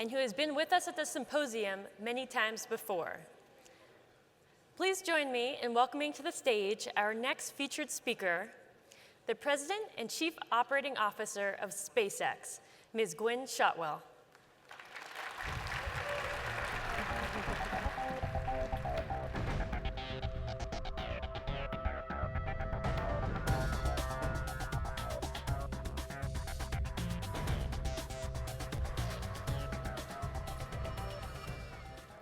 and who has been with us at the symposium many times before. Please join me in welcoming to the stage our next featured speaker, the President and Chief Operating Officer of SpaceX, Ms. Gwynne Shotwell.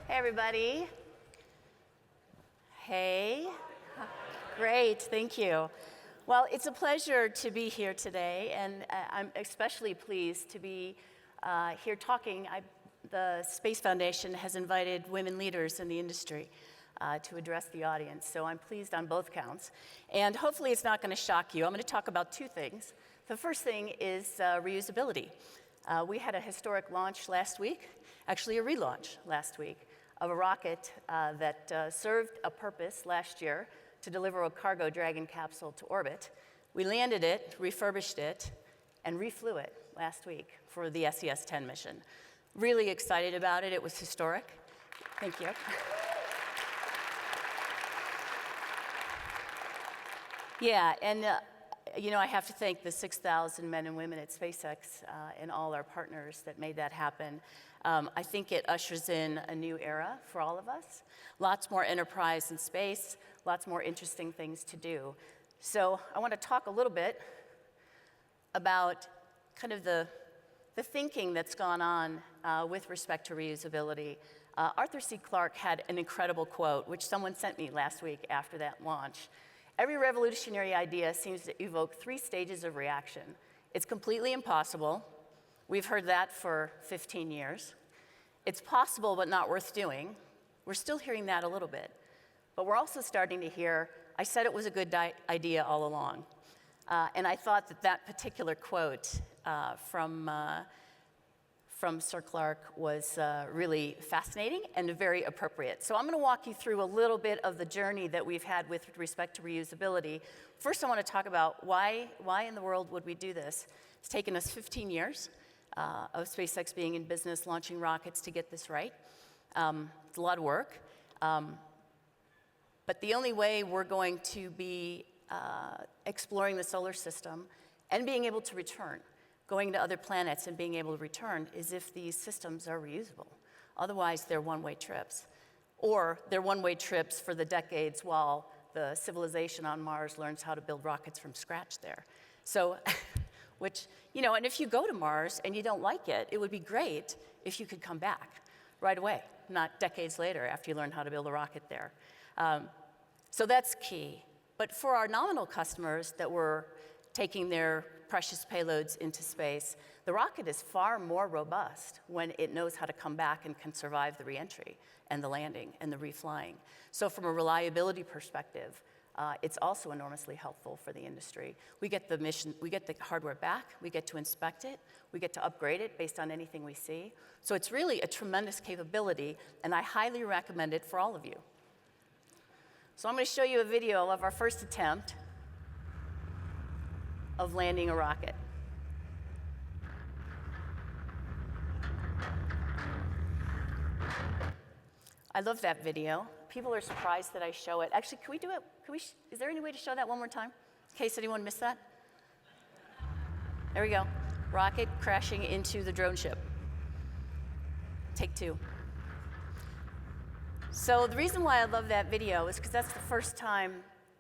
Hey, everybody. Hey. Great, thank you. Well, it's a pleasure to be here today, and I'm especially pleased to be here talking. The Space Foundation has invited women leaders in the industry to address the audience, so I'm pleased on both counts. And hopefully it's not going to shock you. I'm going to talk about two things. The first thing is reusability. We had a historic launch last week, actually a relaunch last week, of a rocket that served a purpose last year to deliver a cargo Dragon capsule to orbit. We landed it, refurbished it, and reflew it last week for the SES-10 mission. Really excited about it. It was historic. Thank you. Yeah, and you know, I have to thank the 6,000 men and women at SpaceX and all our partners that made that happen. I think it ushers in a new era for all of us. Lots more enterprise in space, lots more interesting things to do. So I want to talk a little bit about kind of the thinking that's gone on with respect to reusability. Arthur C. Clarke had an incredible quote, which someone sent me last week after that launch. Every revolutionary idea seems to evoke 3 stages of reaction. It's completely impossible. We've heard that for 15 years. It's possible but not worth doing. We're still hearing that a little bit. But we're also starting to hear, I said it was a good idea all along. And I thought that particular quote from Sir Clarke was really fascinating and very appropriate. So I'm going to walk you through a little bit of the journey that we've had with respect to reusability. First, I want to talk about why in the world would we do this? It's taken us 15 years of SpaceX being in business, launching rockets to get this right. It's a lot of work. But the only way we're going to be exploring the solar system and being able to return, going to other planets and being able to return, is if these systems are reusable. Otherwise, they're one-way trips. Or they're one-way trips for the decades while the civilization on Mars learns how to build rockets from scratch there. So, which, you know, and if you go to Mars and you don't like it, it would be great if you could come back right away, not decades later after you learn how to build a rocket there. So that's key. But for our nominal customers that were taking their precious payloads into space, the rocket is far more robust when it knows how to come back and can survive the reentry and the landing and the reflying. So from a reliability perspective, it's also enormously helpful for the industry. We get the hardware back, we get to inspect it, we get to upgrade it based on anything we see. So it's really a tremendous capability, and I highly recommend it for all of you. So I'm going to show you a video of our first attempt of landing a rocket. I love that video. People are surprised that I show it. Actually, can we do it? Is there any way to show that one more time, in case anyone missed that? There we go. Rocket crashing into the drone ship. Take 2. So the reason why I love that video is because that's the first time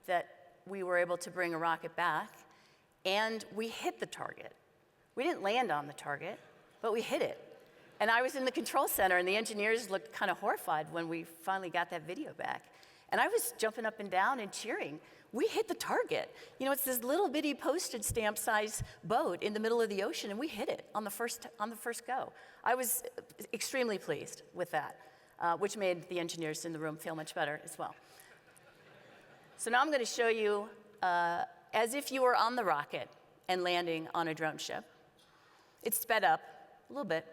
that we were able to bring a rocket back, and we hit the target. We didn't land on the target, but we hit it. And I was in the control center, and the engineers looked kind of horrified when we finally got that video back. And I was jumping up and down and cheering. We hit the target. You know, it's this little bitty postage stamp size boat in the middle of the ocean, and we hit it on the first go. I was extremely pleased with that, which made the engineers in the room feel much better as well. So now I'm going to show you as if you were on the rocket and landing on a drone ship. It's sped up a little bit.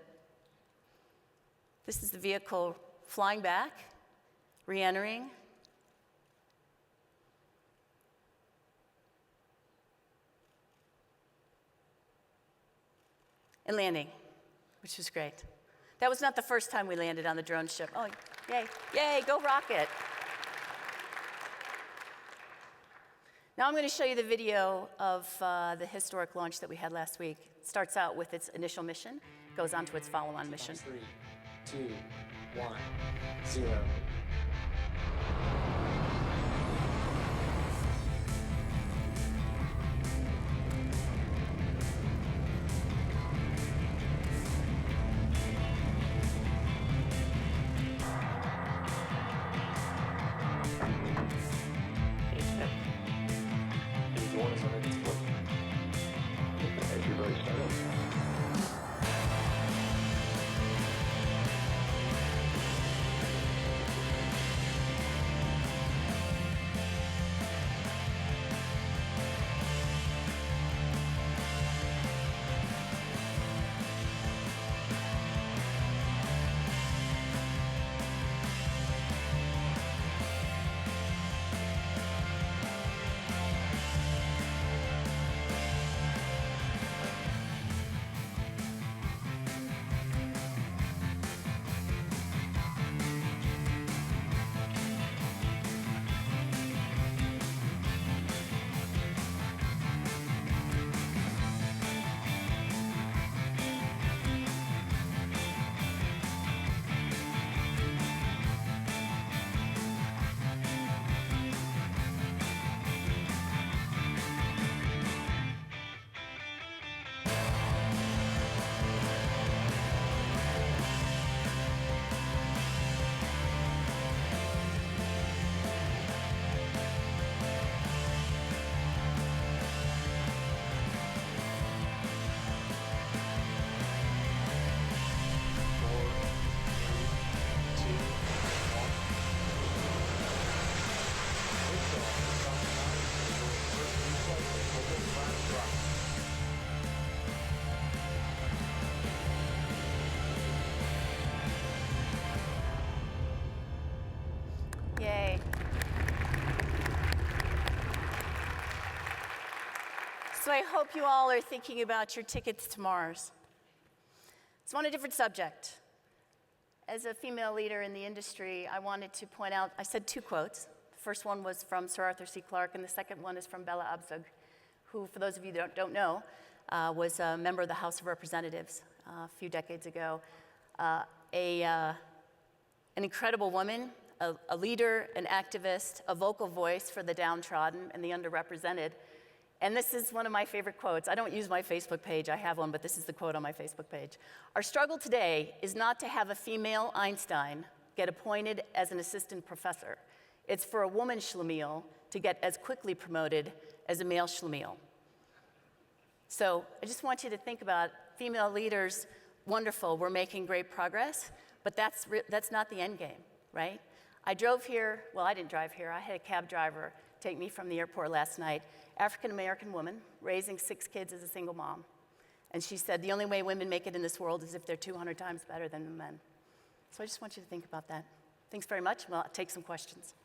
This is the vehicle flying back, re-entering. And landing, which was great. That was not the first time we landed on the drone ship. Oh, yay, yay, go rocket. Now I'm going to show you the video of the historic launch that we had last week. It starts out with its initial mission, goes on to its follow-on mission. 3, 2, 1, 0. Yay. So I hope you all are thinking about your tickets to Mars. So on a different subject. As a female leader in the industry, I wanted to point out, I said 2 quotes. The first one was from Sir Arthur C. Clarke, and the second one is from Bella Abzug, who, for those of you that don't know, was a member of the House of Representatives a few decades ago. An incredible woman, a leader, an activist, a vocal voice for the downtrodden and the underrepresented. And this is one of my favorite quotes. I don't use my Facebook page, I have one, but this is the quote on my Facebook page. Our struggle today is not to have a female Einstein get appointed as an assistant professor. It's for a woman schlemiel to get as quickly promoted as a male schlemiel. So I just want you to think about female leaders, wonderful, we're making great progress, but that's not the end game, right? I drove here, well, I didn't drive here, I had a cab driver take me from the airport last night, African-American woman, raising 6 kids as a single mom. And she said, the only way women make it in this world is if they're 200 times better than the men. So I just want you to think about that. Thanks very much, well, I'll take some questions.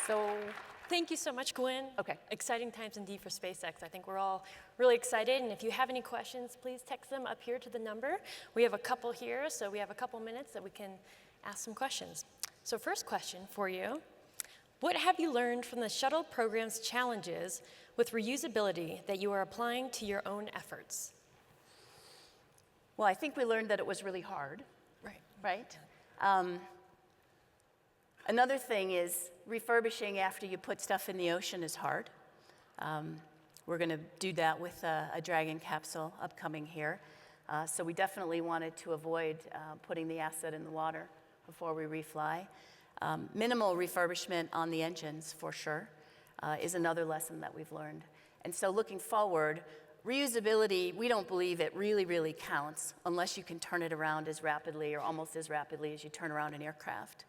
So, Thank you so much, Gwynne. Okay. Exciting times indeed for SpaceX. I think we're all really excited, and if you have any questions, please text them up here to the number. We have a couple here, so we have a couple minutes that we can ask some questions. So first question for you, what have you learned from the shuttle program's challenges with reusability that you are applying to your own efforts? well, I think we learned that it was really hard, right? Another thing is refurbishing after you put stuff in the ocean is hard. We're going to do that with a Dragon capsule upcoming here. So we definitely wanted to avoid putting the asset in the water before we refly. Minimal refurbishment on the engines, for sure, is another lesson that we've learned. And so looking forward, reusability, we don't believe it really, really counts unless you can turn it around as rapidly or almost as rapidly as you turn around an aircraft.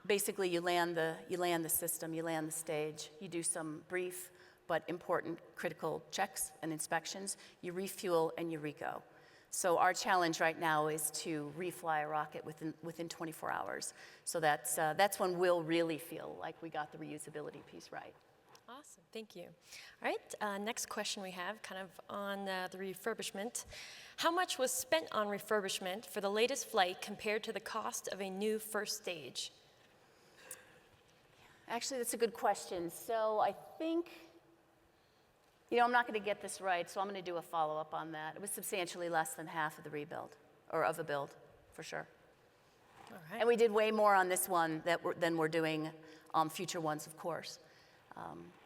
Basically, you land the system, you land the stage, you do some brief but important critical checks and inspections, you refuel and you rego. So our challenge right now is to refly a rocket within 24 hours. So that's when we'll really feel like we got the reusability piece right. Awesome. thank you. All right, next question we have, kind of on the refurbishment. How much was spent on refurbishment for the latest flight compared to the cost of a new first stage? Actually, that's a good question. So I think, I'm not going to get this right, so I'm going to do a follow-up on that. It was substantially less than half of the rebuild, or of a build, for sure. All right. And we did way more on this one than we're doing on future ones, of course.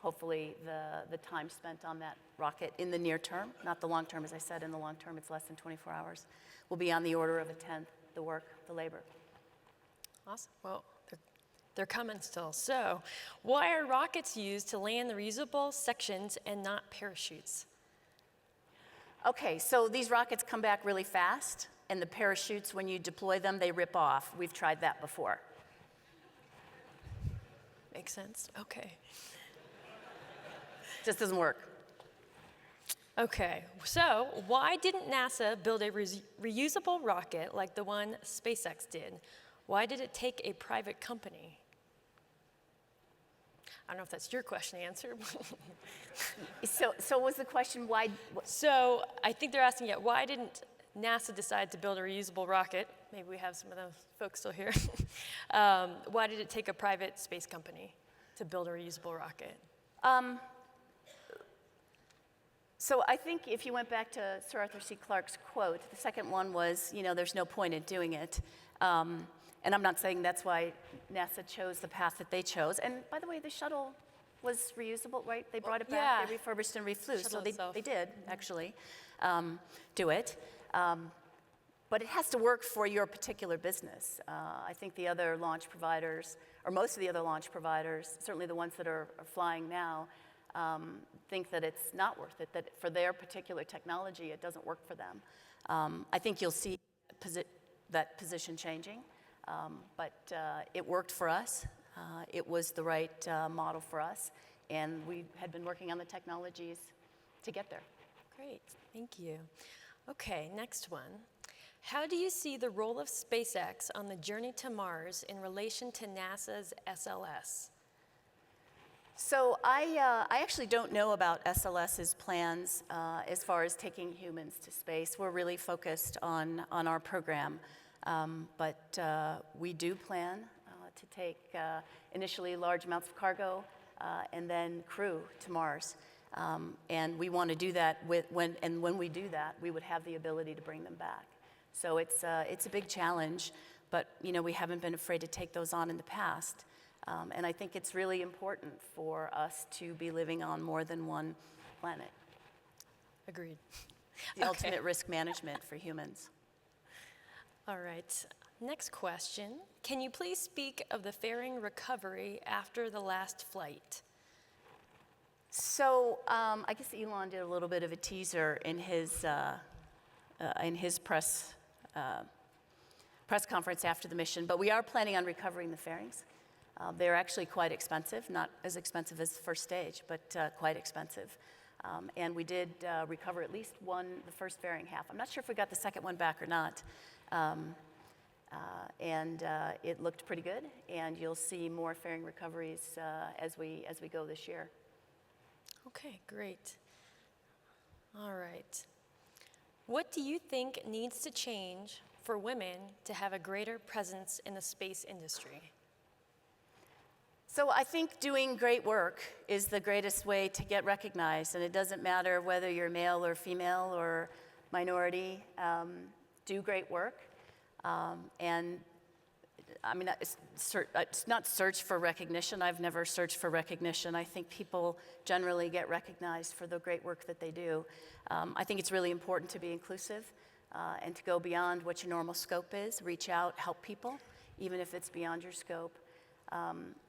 Hopefully, the time spent on that rocket in the near term, not the long term, as I said, in the long term, it's less than 24 hours, will be on the order of a tenth, the work, the labor. Awesome. Well, they're coming still. So, why are rockets used to land the reusable sections and not parachutes? Okay, so these rockets come back really fast, and the parachutes, when you deploy them, they rip off. We've tried that before. Makes sense. Okay. Just doesn't work. Okay, so why didn't NASA build a reusable rocket like the one SpaceX did? Why did it take a private company? I don't know if that's your question to answer. So was the question why? So I think they're asking, why didn't NASA decide to build a reusable rocket? Maybe we have some of those folks still here. Why did it take a private space company to build a reusable rocket? So I think if you went back to Sir Arthur C. Clarke's quote, the second one was, there's no point in doing it. And I'm not saying that's why NASA chose the path that they chose. And by the way, the shuttle was reusable, right? They brought it back, yeah. they refurbished and reflew. Shuttle So itself. they did, actually, do it. But it has to work for your particular business. I think the other launch providers, or most of the other launch providers, certainly the ones that are flying now, think that it's not worth it, that for their particular technology, it doesn't work for them. I think you'll see that position changing, but it worked for us. It was the right model for us, and we had been working on the technologies to get there. Great, thank you. Okay, next one. How do you see the role of SpaceX on the journey to Mars in relation to NASA's SLS? So I actually don't know about SLS's plans as far as taking humans to space. We're really focused on our program, but we do plan to take initially large amounts of cargo and then crew to Mars. And we want to do that when we do that, we would have the ability to bring them back. So it's a big challenge, but we haven't been afraid to take those on in the past. And I think it's really important for us to be living on more than one planet. Agreed. The ultimate risk management for humans. All right, next question. Can you please speak of the fairing recovery after the last flight? So I guess Elon did a little bit of a teaser in his press conference after the mission, but we are planning on recovering the fairings. They're actually quite expensive, not as expensive as the first stage, but quite expensive. And we did recover at least the first fairing half. I'm not sure if we got the second one back or not. And it looked pretty good, and you'll see more fairing recoveries as we go this year. Okay, great. All right. What do you think needs to change for women to have a greater presence in the space industry? So I think doing great work is the greatest way to get recognized, and it doesn't matter whether you're male or female or minority. Do great work, and I mean, it's not search for recognition. I've never searched for recognition. I think people generally get recognized for the great work that they do. I think it's really important to be inclusive and to go beyond what your normal scope is. Reach out, help people, even if it's beyond your scope.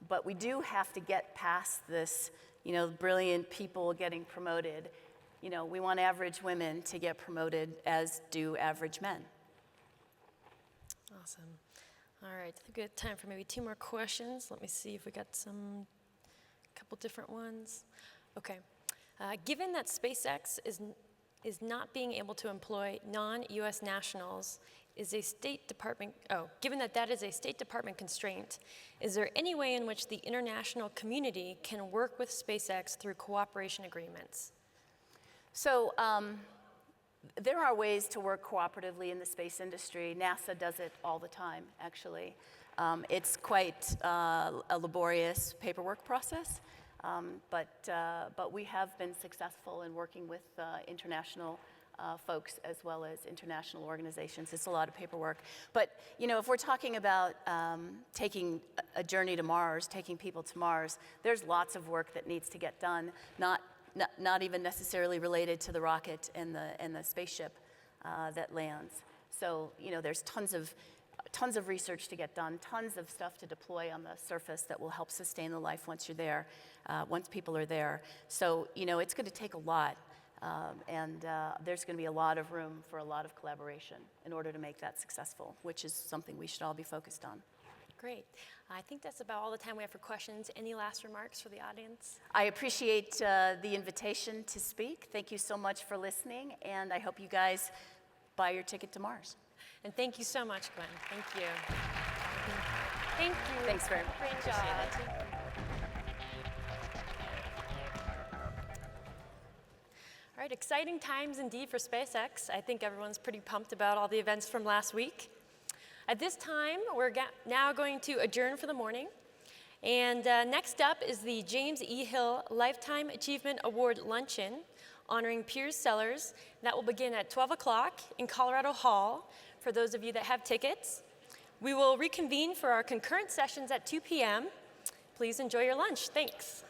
But we do have to get past this, brilliant people getting promoted. We want average women to get promoted, as do average men. Awesome. All right, I think we have time for maybe 2 more questions. Let me see if we got a couple different ones. Okay. Given that SpaceX is not being able to employ non-U.S. nationals, is a State Department, given that that is a State Department constraint, is there any way in which the international community can work with SpaceX through cooperation agreements? So there are ways to work cooperatively in the space industry. NASA does it all the time, actually. It's quite a laborious paperwork process, but we have been successful in working with international folks as well as international organizations. It's a lot of paperwork. But, you know, if we're talking about taking a journey to Mars, taking people to Mars, there's lots of work that needs to get done, not even necessarily related to the rocket and the spaceship that lands. So, you know, there's tons of research to get done, tons of stuff to deploy on the surface that will help sustain the life once you're there, once people are there. So, you know, it's going to take a lot. And there's going to be a lot of room for a lot of collaboration in order to make that successful, which is something we should all be focused on. Great. I think that's about all the time we have for questions. Any last remarks for the audience? I appreciate the invitation to speak. Thank you so much for listening, and I hope you guys buy your ticket to Mars. And thank you so much, Gwen. Thank you. Thank you. Thanks very much. Great job. Appreciate it. All right, exciting times indeed for SpaceX. I think everyone's pretty pumped about all the events from last week. At this time, we're now going to adjourn for the morning. And next up is the James E. Hill Lifetime Achievement Award Luncheon, honoring Piers Sellers. That will begin at 12 o'clock in Colorado Hall for those of you that have tickets. We will reconvene for our concurrent sessions at 2 p.m. Please enjoy your lunch. Thanks.